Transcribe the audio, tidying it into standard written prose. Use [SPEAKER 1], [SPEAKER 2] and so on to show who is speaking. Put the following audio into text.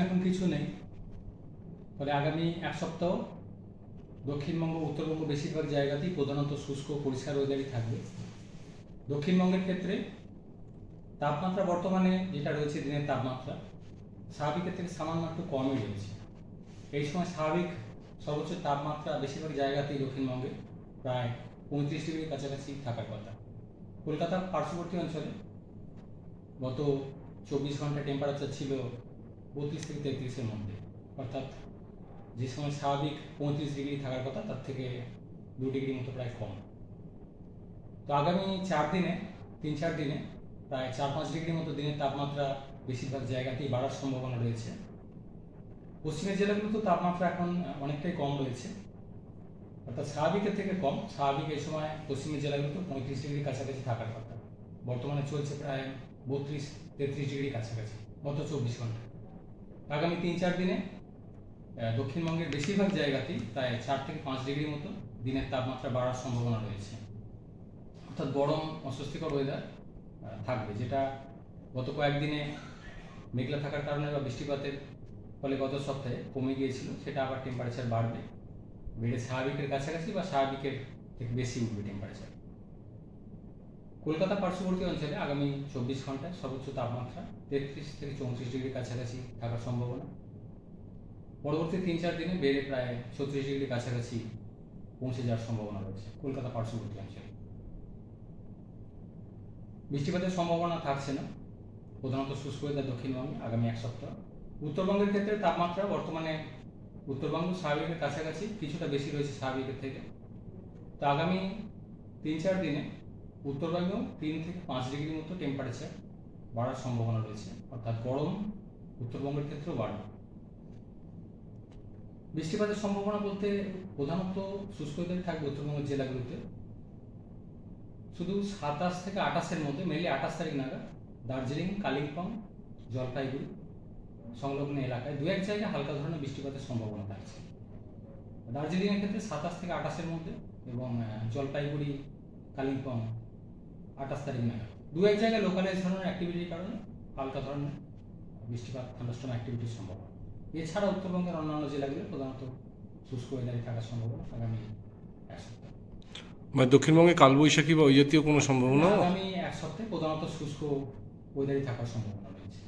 [SPEAKER 1] এখন কিছু নেই, ফলে আগামী এক সপ্তাহ দক্ষিণবঙ্গ উত্তরবঙ্গ বেশিরভাগ জায়গাতেই প্রধানত শুষ্ক পরিষ্কার ওয়েদারই থাকবে। দক্ষিণবঙ্গের ক্ষেত্রে তাপমাত্রা বর্তমানে যেটা রয়েছে দিনের তাপমাত্রা স্বাভাবিকের থেকে সামান্য একটু কমই রয়েছে। এই সময় স্বাভাবিক সর্বোচ্চ তাপমাত্রা বেশিরভাগ জায়গাতেই দক্ষিণবঙ্গে প্রায় 35 ডিগ্রির কাছাকাছি থাকার কথা। কলকাতার পার্শ্ববর্তী অঞ্চলে গত 24 ঘন্টা টেম্পারেচার ছিল 32 থেকে 33-এর মধ্যে, অর্থাৎ যে সময় স্বাভাবিক 35 ডিগ্রি থাকার কথা তার থেকে 2 ডিগ্রি মতো প্রায় কম। তো আগামী 3-4 দিনে প্রায় 4-5 ডিগ্রি মতো দিনের তাপমাত্রা বেশিরভাগ জায়গাতেই বাড়ার সম্ভাবনা রয়েছে। পশ্চিমের জেলাগুলোতে তাপমাত্রা এখন অনেকটাই কম রয়েছে, অর্থাৎ স্বাভাবিকের থেকে কম। স্বাভাবিক এই সময় পশ্চিমের জেলাগুলোতে 35 ডিগ্রির কাছাকাছি থাকার কথা, বর্তমানে চলছে প্রায় 32-33 ডিগ্রির কাছাকাছি গত 24 ঘন্টা। আগামী 3-4 দিনে দক্ষিণবঙ্গের বেশিরভাগ জায়গাতেই প্রায় 4 থেকে 5 ডিগ্রি মতো দিনের তাপমাত্রা বাড়ার সম্ভাবনা রয়েছে, অর্থাৎ গরম অস্বস্তিকর ওয়েদার থাকবে, যেটা গত কয়েকদিনে মেঘলা থাকার কারণে বা বৃষ্টিপাতের ফলে গত সপ্তাহে কমে গিয়েছিল, সেটা আবার টেম্পারেচার বাড়বে, বেড়ে স্বাভাবিকের কাছাকাছি বা স্বাভাবিকের থেকে বেশি উঠবে টেম্পারেচার। কলকাতা পার্শ্ববর্তী অঞ্চলে আগামী 24 ঘন্টায় সর্বোচ্চ তাপমাত্রা 33 থেকে 34 ডিগ্রির কাছাকাছি থাকার সম্ভাবনা। পরবর্তী 3-4 দিনে বেড়ে প্রায় 36 ডিগ্রির কাছাকাছি পৌঁছে যাওয়ার সম্ভাবনা রয়েছে কলকাতা পার্শ্ববর্তী অঞ্চলে। বৃষ্টিপাতের সম্ভাবনা থাকছে না, প্রধানত শুষ্ক ওয়েদার দক্ষিণবঙ্গে আগামী এক সপ্তাহ। উত্তরবঙ্গের ক্ষেত্রে তাপমাত্রা বর্তমানে উত্তরবঙ্গ স্বাভাবিকের কাছাকাছি কিছুটা বেশি রয়েছে স্বাভাবিকের থেকে। তো আগামী 3-4 দিনে উত্তরবঙ্গেও 3 থেকে 5 ডিগ্রি মতো টেম্পারেচার বাড়ার সম্ভাবনা রয়েছে, অর্থাৎ গরম উত্তরবঙ্গের ক্ষেত্রেও বাড়বে। বৃষ্টিপাতের সম্ভাবনা বলতে প্রধানত শুষ্ক ওয়েদার থাকবে উত্তরবঙ্গের জেলাগুলোতে। শুধু 27 থেকে 28-এর মধ্যে, মেনলি 28 তারিখ নাগাদ দার্জিলিং, কালিম্পং, জলপাইগুড়ি সংলগ্ন এলাকায় 2-1 জায়গায় হালকা ধরনের বৃষ্টিপাতের সম্ভাবনা থাকছে। দার্জিলিংয়ের ক্ষেত্রে 27 থেকে 28-এর মধ্যে এবং জলপাইগুড়ি, কালিম্পং 28 তারিখ নাগাদ 2-1 জায়গায় লোকালাইজ ধরনের অ্যাক্টিভিটির কারণে হালকা ধরনের বৃষ্টিপাত, থান্ডারস্টর্ম অ্যাক্টিভিটির সম্ভাবনা। এছাড়া উত্তরবঙ্গের অন্যান্য জেলাগুলো প্রধানত শুষ্ক ওয়েদারে থাকার সম্ভাবনা আগামী এক সপ্তাহ।
[SPEAKER 2] মানে দক্ষিণবঙ্গে কালবৈশাখী বা ওই জাতীয় কোনো সম্ভাবনা?
[SPEAKER 1] আগামী এক সপ্তাহে প্রধানত শুষ্ক ওয়েদারে থাকার সম্ভাবনা রয়েছে।